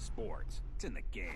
sports. It's in the game.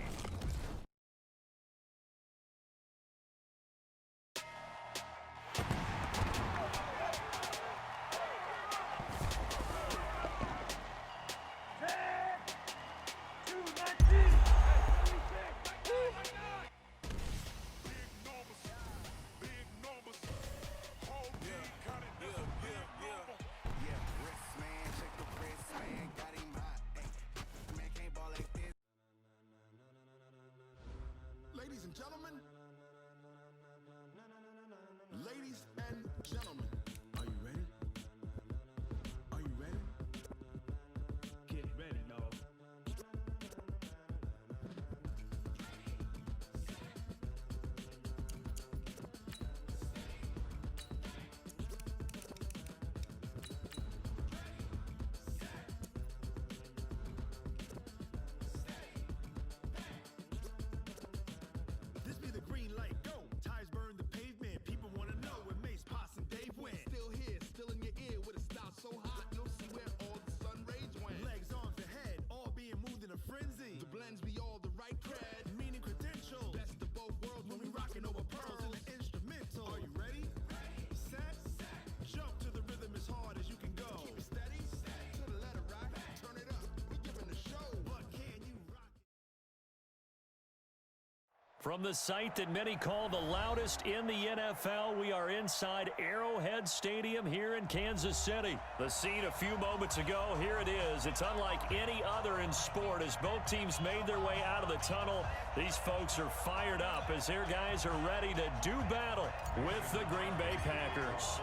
Ladies and gentlemen, are you ready? Are you ready? Get ready, y'all. This be the green light, go! Tires burn the pavement, people wanna know where Mace, Poss, and Dave went. Still here, still in your ear, with a style so hot, you'll see where all the sun rays went. Legs, arms, and head, all being moved in a frenzy. The blends be all the right cred, meaning credentials. Best of both worlds when we rockin' over pearls in the instrumental. Are you ready? Set, jump to the rhythm as hard as you can go. Keep it steady, to the letter rock, turn it up, we giving a show. But can you rock it? From the site that many call the loudest in the NFL, we are inside Arrowhead Stadium here in Kansas City. The scene a few moments ago, here it is. It's unlike any other in sport as both teams made their way out of the tunnel. These folks are fired up as their guys are ready to do battle with the Green Bay Packers.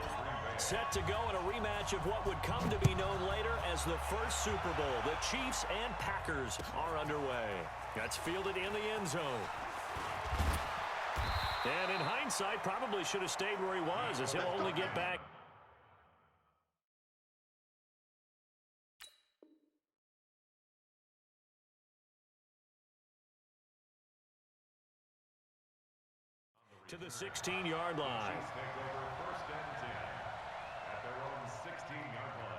Set to go in a rematch of what would come to be known later as the first Super Bowl. The Chiefs and Packers are underway. That's fielded in the end zone. And in hindsight, probably should have stayed where he was as he'll only get back. To the 16-yard line. First and 10 at their own 16-yard line.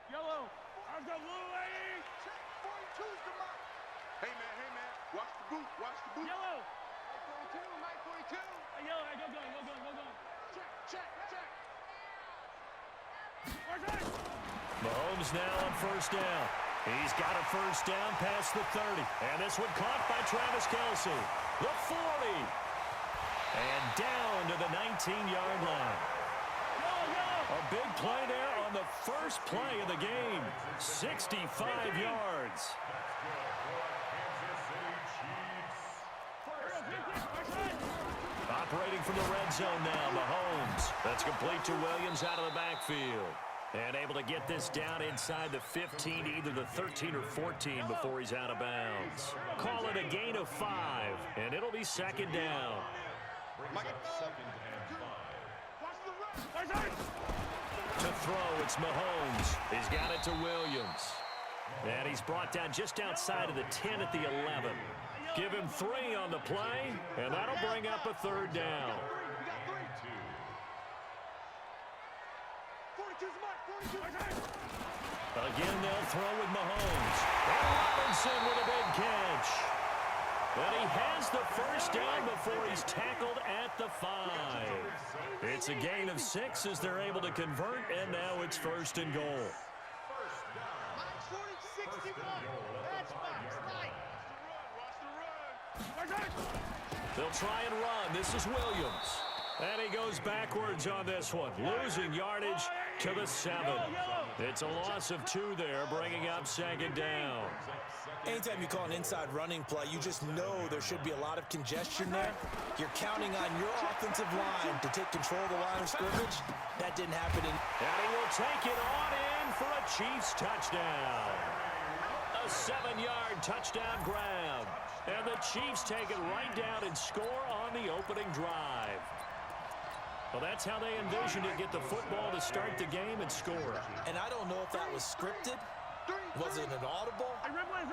Yellow, I've got little lady. Check, 42's the mark. Hey man, watch the boot, watch the boot. Yellow. Mike 42. Hey, yellow, hey, go. Check. Where's that? Mahomes now on first down. He's got a first down past the 30. And this one caught by Travis Kelce. The 40. And down to the 19-yard line. A big play there on the first play of the game. 65 yards. Operating from the red zone now, Mahomes. That's complete to Williams out of the backfield. And able to get this down inside the 15, either the 13 or 14 before he's out of bounds. Call it a gain of 5, and it'll be second down. To throw, it's Mahomes. He's got it to Williams. And he's brought down just outside of the 10 at the 11. Give him 3 on the play, and that'll bring up a third down. Again, they'll throw with Mahomes. And Robinson with a big catch. And he has the first down before he's tackled at the 5. It's a gain of 6 as they're able to convert, and now it's first and goal. Mike's 40, 61. That's Mike's night. Where's that? They'll try and run. This is Williams. And he goes backwards on this one, losing yardage to the 7. It's a loss of 2 there, bringing up second down. Anytime you call an inside running play, you just know there should be a lot of congestion there. You're counting on your offensive line to take control of the line of scrimmage. That didn't happen. And he will take it on in for a Chiefs touchdown. A 7-yard touchdown grab. And the Chiefs take it right down and score on the opening drive. Well, that's how they envisioned it, get the football to start the game and score. And I don't know if that was scripted. Was it an audible?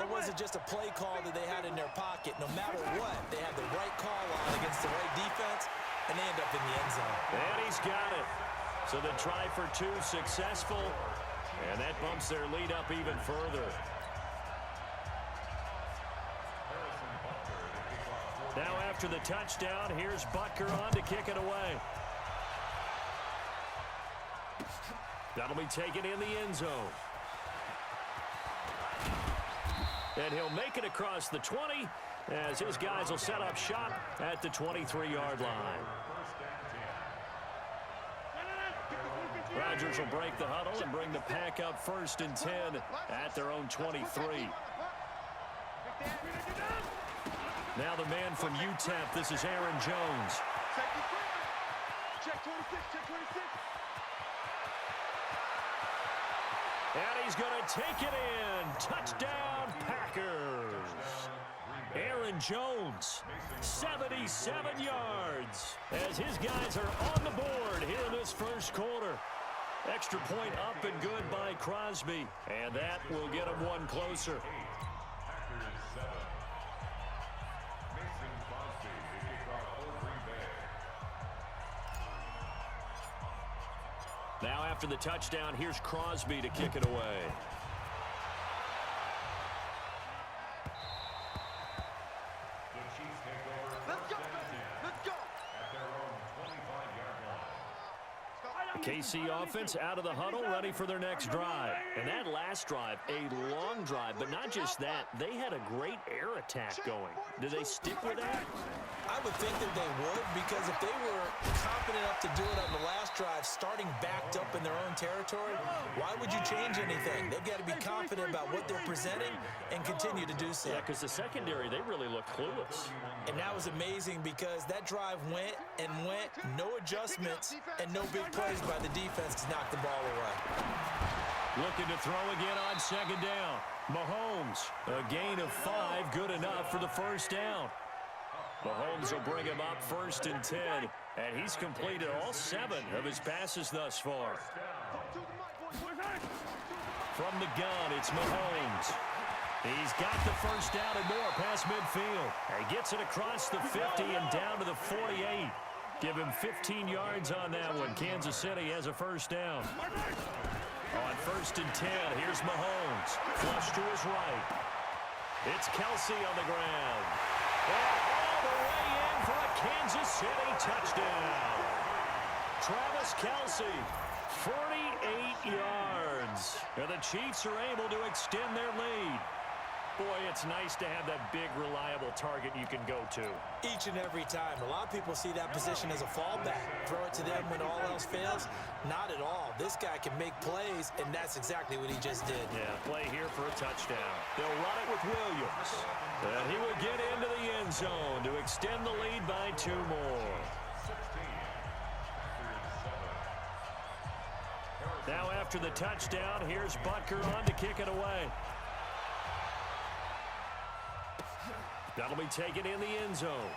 Or was it just a play call that they had in their pocket? No matter what, they had the right call on against the right defense. and they end up in the end zone. And he's got it. So the try for two successful, and that bumps their lead up even further. Now after the touchdown, here's Butker on to kick it away. That'll be taken in the end zone. And he'll make it across the 20 as his guys will set up shop at the 23-yard line. Rodgers will break the huddle and bring the pack up 1st and 10 at their own 23. Now the man from UTEP, this is Aaron Jones. Check 26, check 26. And he's going to take it in. Touchdown, Packers. Aaron Jones, 77 yards, as his guys are on the board here in this first quarter. Extra point up and good by Crosby, and that will get him one closer. Now after the touchdown, here's Crosby to kick it away. Let's go, let's go. At their own 25-yard line. KC offense out of the huddle, ready for their next drive. And that last drive, a long drive, but not just that, they had a great air attack going. Do they stick with that? I would think that they would, because if they were confident enough to do it on the last drive, starting backed up in their own territory, why would you change anything? They've got to be confident about what they're presenting and continue to do so. Yeah, because the secondary, they really look clueless. And that was amazing because that drive went and went, no adjustments, and no big plays by the defense to knock the ball away. Looking to throw again on 2nd down. Mahomes, a gain of 5, good enough for the first down. Mahomes will bring him up 1st and 10, and he's completed all 7 of his passes thus far. From the gun, it's Mahomes. He's got the first down and more past midfield. He gets it across the 50 and down to the 48. Give him 15 yards on that one. Kansas City has a first down. On 1st and 10, here's Mahomes. Flush to his right. It's Kelsey on the ground. And all the way in for a Kansas City touchdown. Travis Kelsey, 48 yards. And the Chiefs are able to extend their lead. Boy, it's nice to have that big, reliable target you can go to. Each and every time. A lot of people see that position as a fallback. Throw it to them when all else fails. Not at all. This guy can make plays, and that's exactly what he just did. Yeah, play here for a touchdown. They'll run it with Williams. And he will get into the end zone to extend the lead by 2 more. Now after the touchdown, here's Butker on to kick it away. That'll be taken in the end zone.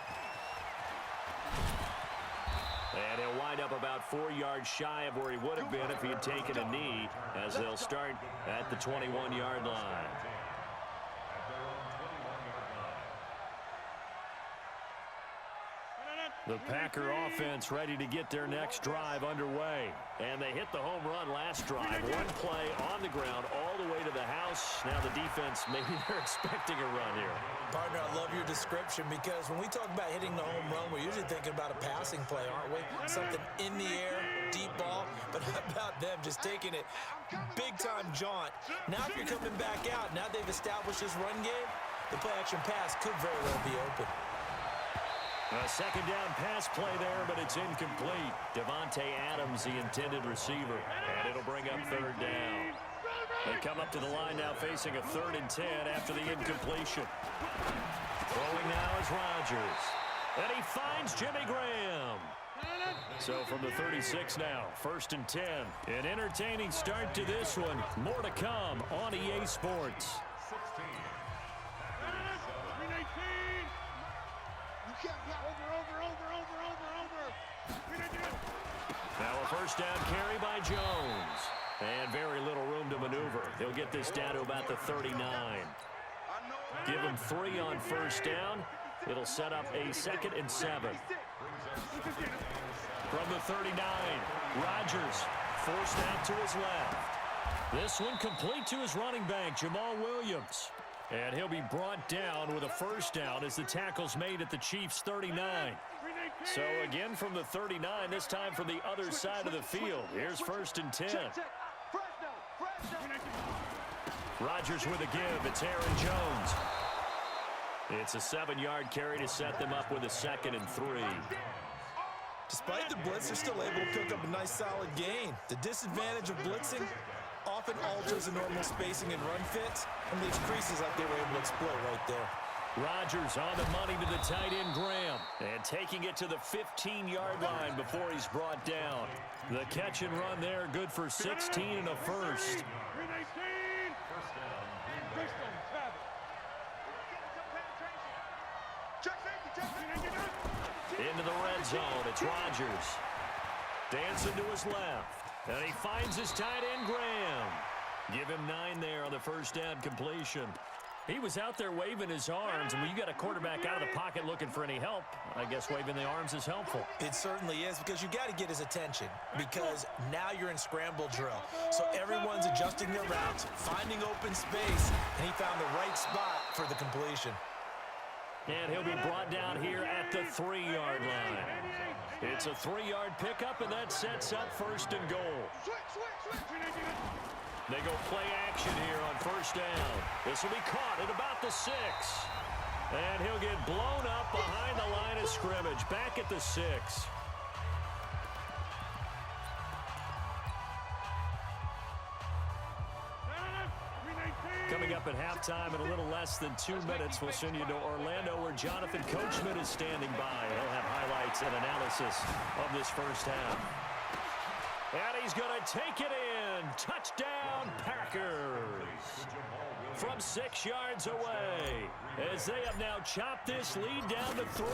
And he'll wind up about 4 yards shy of where he would have been if he had taken a knee, as they'll start at the 21-yard line. The Packer offense ready to get their next drive underway. And they hit the home run last drive. 1 play on the ground all the way to the house. Now the defense, maybe they're expecting a run here. Partner, I love your description because when we talk about hitting the home run, we're usually thinking about a passing play, aren't we? Something in the air, deep ball. But how about them just taking it big-time jaunt? Now if you're coming back out, now they've established this run game, the play-action pass could very well be open. A 2nd down pass play there, but it's incomplete. Devontae Adams, the intended receiver, and it'll bring up 3rd down. They come up to the line now facing a 3rd and 10 after the incompletion. Throwing now is Rodgers. And he finds Jimmy Graham. So from the 36 now, 1st and 10. An entertaining start to this one. More to come on EA Sports. Now a 1st down carry by Jones. And very little room to maneuver. He'll get this down to about the 39. Give him 3 on 1st down. It'll set up a 2nd and 7. From the 39, Rodgers forced out to his left. This one complete to his running back, Jamal Williams. And he'll be brought down with a first down as the tackle's made at the Chiefs' 39. So again from the 39, this time from the other side of the field. Here's 1st and 10. Rodgers with a give. It's Aaron Jones. It's a 7-yard carry to set them up with a 2nd and 3. Despite the blitz, they're still able to pick up a nice solid gain. The disadvantage of blitzing often alters the normal spacing and run fits and leaves creases like they were able to exploit right there. Rodgers on the money to the tight end, Graham, and taking it to the 15-yard line before he's brought down. The catch and run there, good for 16 and a first. Into the red zone, it's Rodgers. Dancing to his left, and he finds his tight end, Graham. Give him 9 there on the first down completion. He was out there waving his arms, and when you got a quarterback out of the pocket looking for any help, I guess waving the arms is helpful. It certainly is, because you got to get his attention, because now you're in scramble drill. So everyone's adjusting their routes, finding open space, and he found the right spot for the completion. And he'll be brought down here at the 3-yard line. It's a 3-yard pickup, and that sets up 1st and goal. They go play action here on first down. This will be caught at about the 6. And he'll get blown up behind the line of scrimmage, back at the 6. Coming up at halftime in a little less than 2 minutes, we'll send you to Orlando where Jonathan Coachman is standing by. He'll have highlights and analysis of this first half. And he's going to take it in. Touchdown, Packers. From 6 yards away as they have now chopped this lead down to 3.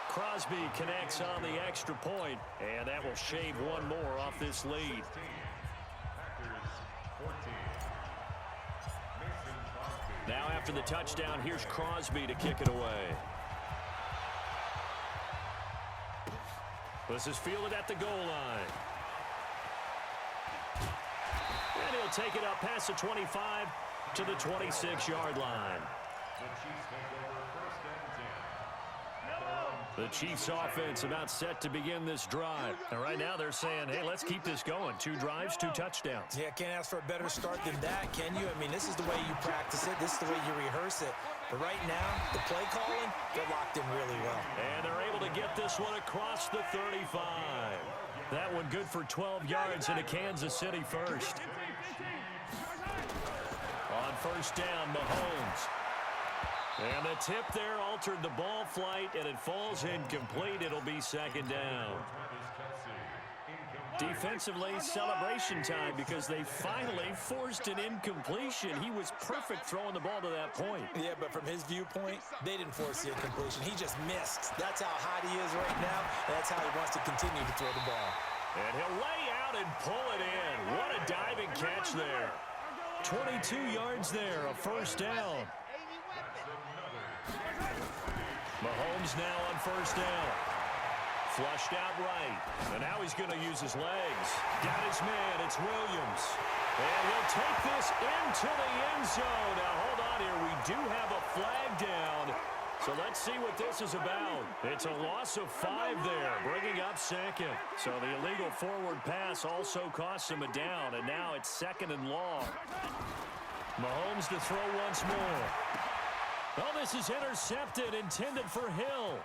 Crosby connects on the extra point, and that will shave one more off this lead. Now after the touchdown, here's Crosby to kick it away. This is fielded at the goal line. And he'll take it up past the 25 to the 26-yard line. The Chiefs offense about set to begin this drive. And right now they're saying, hey, let's keep this going. 2 drives, 2 touchdowns. Yeah, can't ask for a better start than that, can you? I mean, this is the way you practice it. This is the way you rehearse it. But right now, the play calling, they're locked in really well. And they're able to get this one across the 35. That one good for 12 yards into Kansas City first. On first down, Mahomes. And the tip there altered the ball flight, and it falls incomplete. It'll be 2nd down. Defensively, celebration time because they finally forced an incompletion. He was perfect throwing the ball to that point. Yeah, but from his viewpoint, they didn't force the incompletion. He just missed. That's how hot he is right now, and that's how he wants to continue to throw the ball. And he'll lay out and pull it in. What a diving catch there. 22 yards there, a first down. Mahomes now on first down. Flushed out right. And now he's going to use his legs. Got his man. It's Williams. And he'll take this into the end zone. Now, hold on here. We do have a flag down. So let's see what this is about. It's a loss of 5 there, bringing up 2nd. So the illegal forward pass also costs him a down. And now it's 2nd and long. Mahomes to throw once more. Oh, this is intercepted, intended for Hill.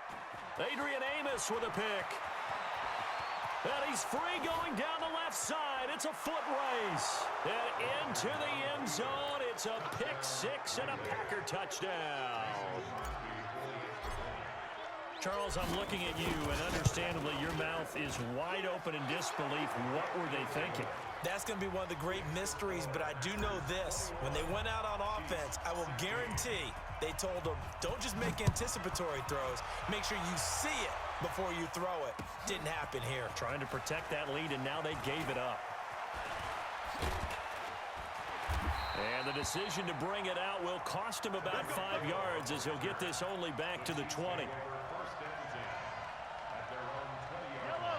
Adrian Amos with a pick. And he's free going down the left side. It's a foot race. And into the end zone. It's a pick 6 and a Packer touchdown. Charles, I'm looking at you, and understandably, your mouth is wide open in disbelief. What were they thinking? That's going to be one of the great mysteries, but I do know this. When they went out on offense, I will guarantee they told them, don't just make anticipatory throws. Make sure you see it before you throw it. Didn't happen here. Trying to protect that lead, and now they gave it up. And the decision to bring it out will cost him about 5 yards as he'll get this only back to the 20.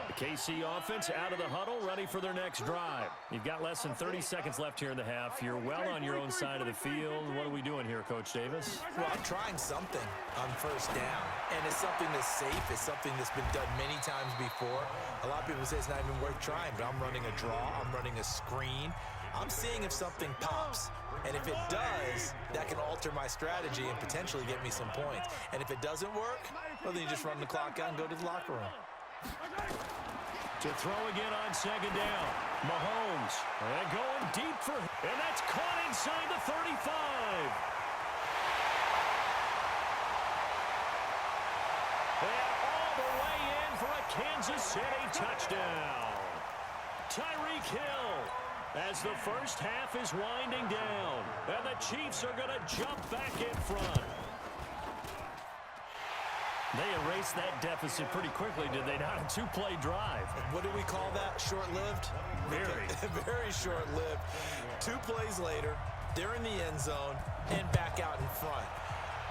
The KC offense out of the huddle, ready for their next drive. You've got less than 30 seconds left here in the half. You're well on your own side of the field. What are we doing here, Coach Davis? Well, I'm trying something on first down, and it's something that's safe. It's something that's been done many times before. A lot of people say it's not even worth trying, but I'm running a draw. I'm running a screen. I'm seeing if something pops, and if it does, that can alter my strategy and potentially get me some points. And if it doesn't work, well, then you just run the clock out and go to the locker room. To throw again on second down. Mahomes. And going deep for... And that's caught inside the 35. And all the way in for a Kansas City touchdown. Tyreek Hill, as the first half is winding down. And the Chiefs are going to jump back in front. They erased that deficit pretty quickly, did they not? A two-play drive. What do we call that? Short-lived? Very. Very short-lived. 2 plays later, they're in the end zone and back out in front.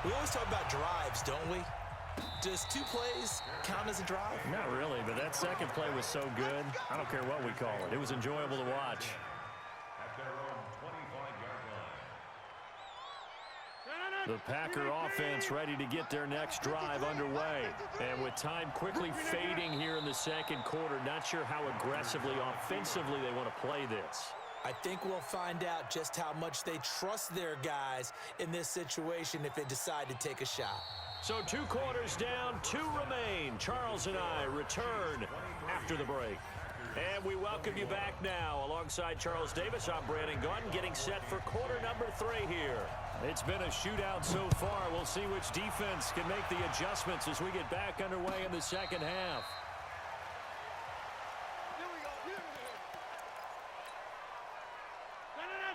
We always talk about drives, don't we? Does 2 plays count as a drive? Not really, but that second play was so good. I don't care what we call it. It was enjoyable to watch. The Packer offense ready to get their next drive underway. And with time quickly fading here in the second quarter, not sure how aggressively, offensively they want to play this. I think we'll find out just how much they trust their guys in this situation if they decide to take a shot. So 2 quarters down, 2 remain. Charles and I return after the break. And we welcome you back now. Alongside Charles Davis, I'm Brandon Gunn, getting set for quarter number 3 here. It's been a shootout so far. We'll see which defense can make the adjustments as we get back underway in the second half.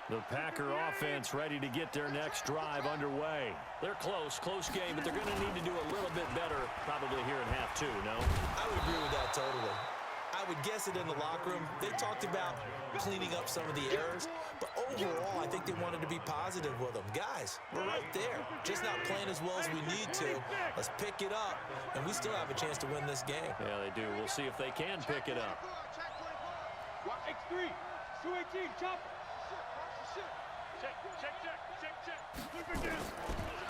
The Packer offense ready to get their next drive underway. They're close game, but they're going to need to do a little bit better probably here in half 2, no? I would agree with that totally. I would guess it in the locker room. They talked about cleaning up some of the errors, but overall, I think they wanted to be positive with them. Guys, we're right there. Just not playing as well as we need to. Let's pick it up, and we still have a chance to win this game. Yeah, they do. We'll see if they can pick it up. X3, 218, chop. Check.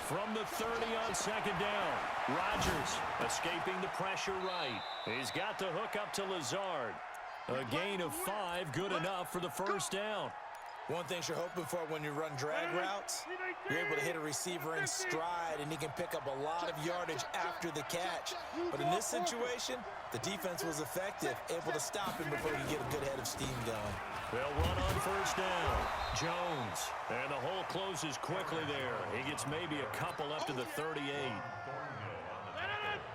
From the 30 on second down, Rodgers escaping the pressure right. He's got the hook up to Lazard. A gain of 5, good enough for the first down. One thing you're hoping for when you run drag routes, you're able to hit a receiver in stride, and he can pick up a lot of yardage after the catch. But in this situation, the defense was effective, able to stop him before he could get a good head of steam going. They'll run on first down. Jones. And the hole closes quickly there. He gets maybe a couple up to the 38.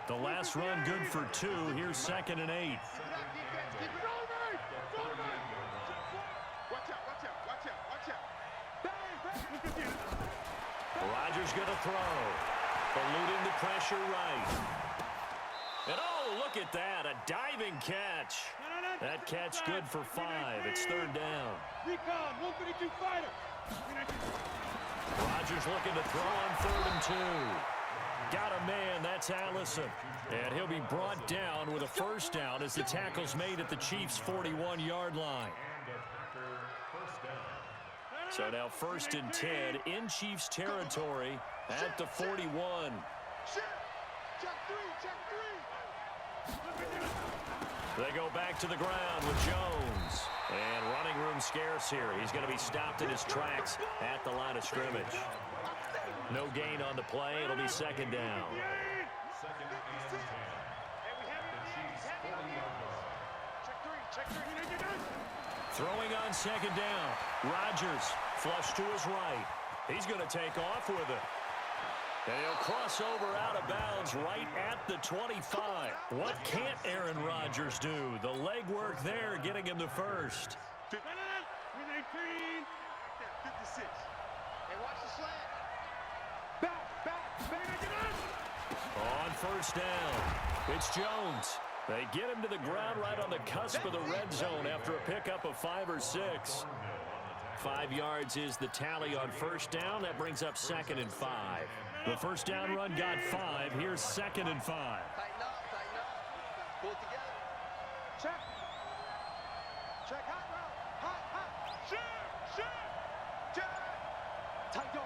The last run good for 2. Here's 2nd and 8. Rodgers going to throw. Eluding the pressure right. And oh, look at that. A diving catch. That catch good for 5. It's 3rd down. Recon, 152 fighter. Rodgers looking to throw on 3rd and 2. Got a man, that's Allison. And he'll be brought down with a first down as the tackle's made at the Chiefs' 41-yard line. So now 1st and 10 in Chiefs territory at the 41. They go back to the ground with Jones. And running room scarce here. He's going to be stopped in his tracks at the line of scrimmage. No gain on the play. It'll be 2nd down. Throwing on 2nd down. Rodgers flush to his right. He's going to take off with it. And he'll cross over out of bounds right at the 25. What can't Aaron Rodgers do? The legwork there getting him the first. 56. Hey, watch the slant. On first down, it's Jones. They get him to the ground right on the cusp of the red zone after a pickup of 5 or 6. 5 yards is the tally on first down. That brings up 2nd and 5. The first down run got 5. Here's 2nd and 5. Tighten up, tighten up. Pull together. Check. Check. Hot route. Hot, hot. Shoot. Check. Tight door.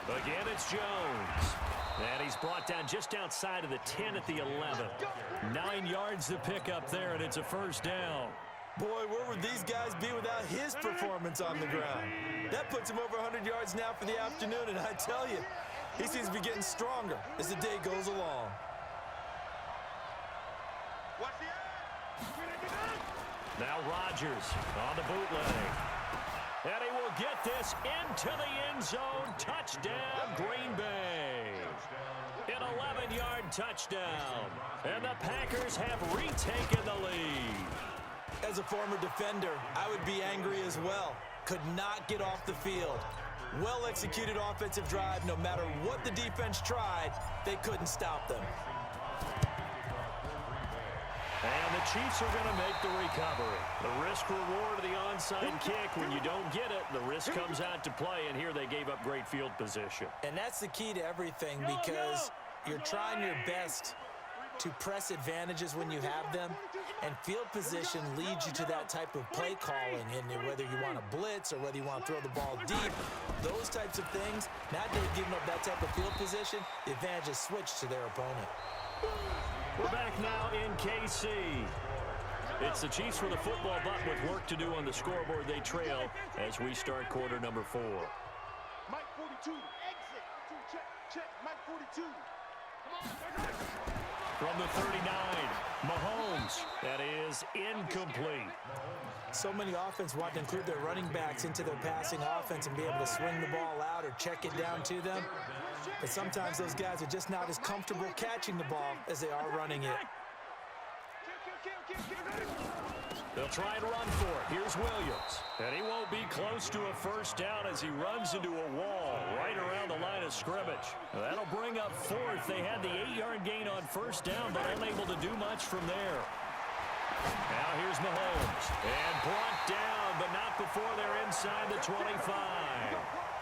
Again, it's Jones. And he's brought down just outside of the 10 at the 11. 9 yards to pick up there, and it's a first down. Boy, where would these guys be without his performance on the ground? That puts him over 100 yards now for the afternoon, and I tell you, he seems to be getting stronger as the day goes along. Watch the edge. Now Rodgers on the bootleg. And he will get this into the end zone. Touchdown, Green Bay. An 11-yard touchdown. And the Packers have retaken the lead. As a former defender, I would be angry as well. Could not get off the field. Well-executed offensive drive. No matter what the defense tried, they couldn't stop them. And the Chiefs are going to make the recovery. The risk-reward of the onside kick. When you don't get it, the risk comes out to play, and here they gave up great field position. And that's the key to everything, because you're trying your best to press advantages when you have them, and field position leads you to that type of play calling. And whether you want to blitz or whether you want to throw the ball deep, those types of things, now that they've given up that type of field position, the advantage is switched to their opponent. We're back now in KC. It's the Chiefs with a football, but with work to do on the scoreboard, they trail as we start quarter number 4. Mike 42. Exit. Check. Mike 42. Come on. From the 39, Mahomes. That is incomplete. So many offense want to include their running backs into their passing offense and be able to swing the ball out or check it down to them. But sometimes those guys are just not as comfortable catching the ball as they are running it. They'll try and run for it. Here's Williams. And he won't be close to a first down as he runs into a wall right around the line of scrimmage. That'll bring up 4th. They had the 8-yard gain on first down, but unable to do much from there. Now here's Mahomes. And brought down, but not before they're inside the 25.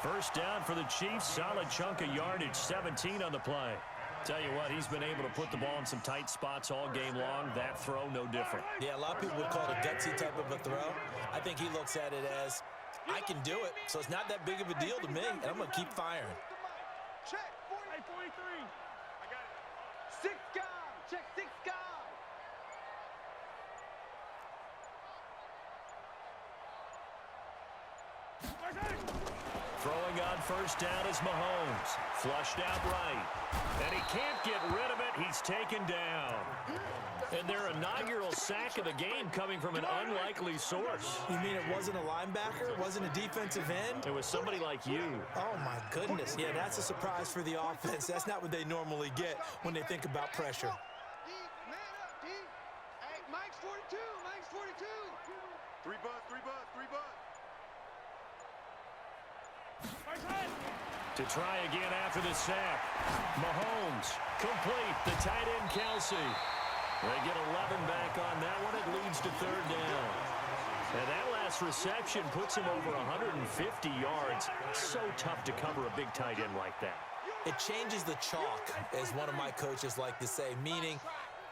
First down for the Chiefs. Solid chunk of yardage. 17 on the play. Tell you what, he's been able to put the ball in some tight spots all game long. That throw, no different. Yeah, a lot of people would call it a gutsy type of a throw. I think he looks at it as, I can do it, so it's not that big of a deal to me, and I'm going to keep firing. Check. 43. I got it. 6 guard. Check 6 guard. Throwing on first down is Mahomes. Flushed out right. And he can't get rid of it. He's taken down. And their inaugural sack of the game coming from an unlikely source. You mean it wasn't a linebacker? It wasn't a defensive end? It was somebody like you. Oh, my goodness. Yeah, that's a surprise for the offense. That's not what they normally get when they think about pressure. D, man up, D. Hey, Mike's 42. Mike's 42. 3 bud. To try again after the sack. Mahomes complete. The tight end, Kelsey. They get 11 back on that one. It leads to 3rd down. And that last reception puts him over 150 yards. So tough to cover a big tight end like that. It changes the chalk, as one of my coaches like to say, meaning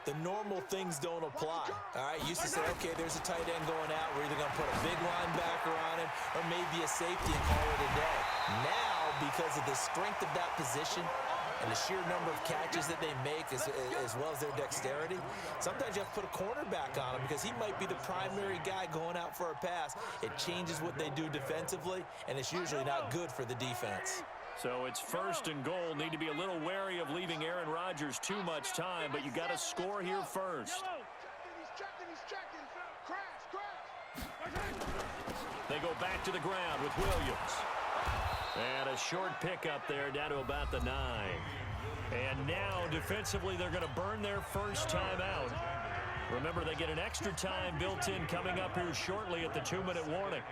the normal things don't apply. All right, used to say, okay, there's a tight end going out. We're either going to put a big linebacker on him or maybe a safety and call it a day. Now, because of the strength of that position and the sheer number of catches that they make as well as their dexterity, sometimes you have to put a cornerback on him because he might be the primary guy going out for a pass. It changes what they do defensively, and it's usually not good for the defense. So it's 1st and goal. Need to be a little wary of leaving Aaron Rodgers too much time, but you got to score here first. He's checking. Crash. They go back to the ground with Williams. And a short pickup there down to about the 9. And now defensively they're going to burn their first time out. Remember, they get an extra time built in coming up here shortly at the 2-minute warning.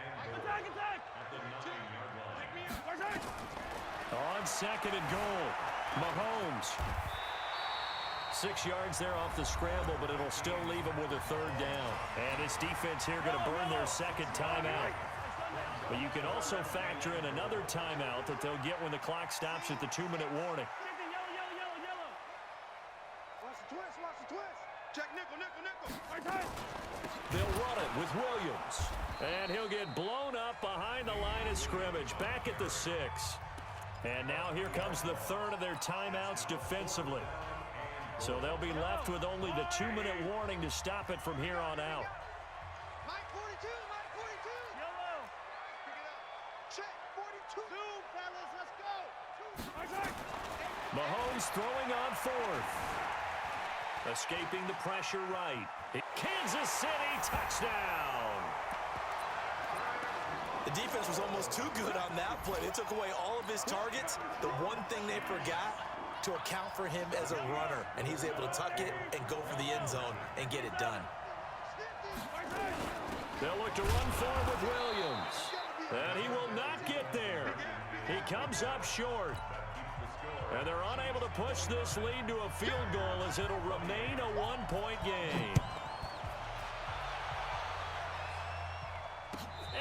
On 2nd and goal, Mahomes 6 yards there off the scramble, but it'll still leave them with a 3rd down. And this defense here going to burn their 2nd timeout. But you can also factor in another timeout that they'll get when the clock stops at the 2-minute warning. Watch the twist, watch the twist. Check nickel, nickel, nickel. They'll run it with Williams. And he'll get blown up behind the line of scrimmage, back at the 6. And now here comes the 3rd of their timeouts defensively. So they'll be left with only the 2-minute warning to stop it from here on out. Mike 42, Mike 42. Yellow. Pick it up. Check 42. Two, fellas, let's go. Mahomes throwing on 4th. Escaping the pressure right. Kansas City touchdown. The defense was almost too good on that play. They took away all of his targets. The one thing they forgot, to account for him as a runner, and he's able to tuck it and go for the end zone and get it done. They'll look to run forward with Williams. And he will not get there. He comes up short. And they're unable to push this lead to a field goal as it'll remain a 1-point game.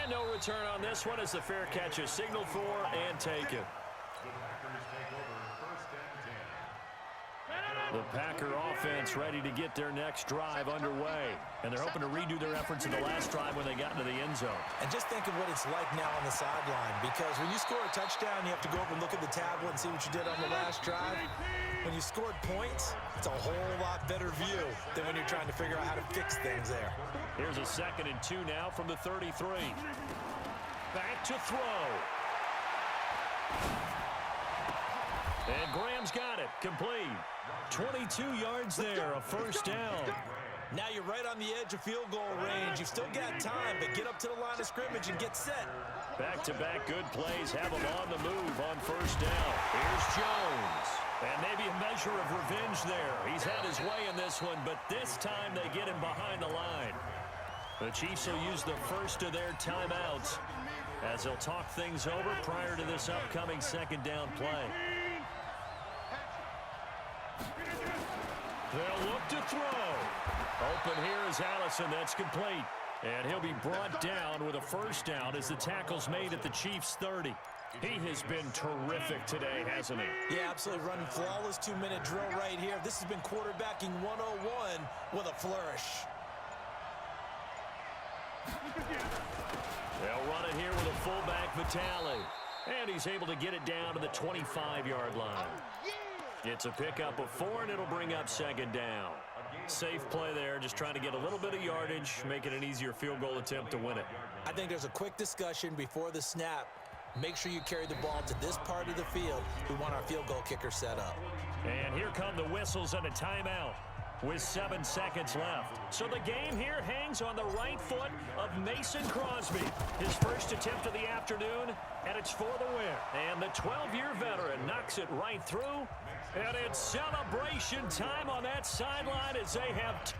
And no return on this one as the fair catch is signaled for and taken. The Packer offense ready to get their next drive underway. And they're hoping to redo their efforts in the last drive when they got into the end zone. And just think of what it's like now on the sideline, because when you score a touchdown, you have to go over and look at the tablet and see what you did on the last drive. When you scored points, it's a whole lot better view than when you're trying to figure out how to fix things there. Here's a 2nd and 2 now from the 33. Back to throw. And Graham's got it. Complete. 22 yards there, a 1st down. Now you're right on the edge of field goal range. You've still got time, but get up to the line of scrimmage and get set. Back-to-back good plays have them on the move on 1st down. Here's Jones. And maybe a measure of revenge there. He's had his way in this one, but this time they get him behind the line. The Chiefs will use the 1st of their timeouts as they'll talk things over prior to this upcoming 2nd down play. They'll look to throw. Open here is Allison. That's complete. And he'll be brought down with a 1st down as the tackle's made at the Chiefs' 30. He has been terrific today, hasn't he? Yeah, absolutely. Running flawless 2-minute drill right here. This has been quarterbacking 101 with a flourish. They'll run it here with a fullback, Vitale. And he's able to get it down to the 25-yard line. It's a pickup of 4, and it'll bring up 2nd down. Safe play there, just trying to get a little bit of yardage, making an easier field goal attempt to win it. I think there's a quick discussion before the snap. Make sure you carry the ball to this part of the field. We want our field goal kicker set up. And here come the whistles and a timeout with 7 seconds left. So the game here hangs on the right foot of Mason Crosby. His first attempt of the afternoon, and it's for the win. And the 12-year veteran knocks it right through. And it's celebration time on that sideline as they have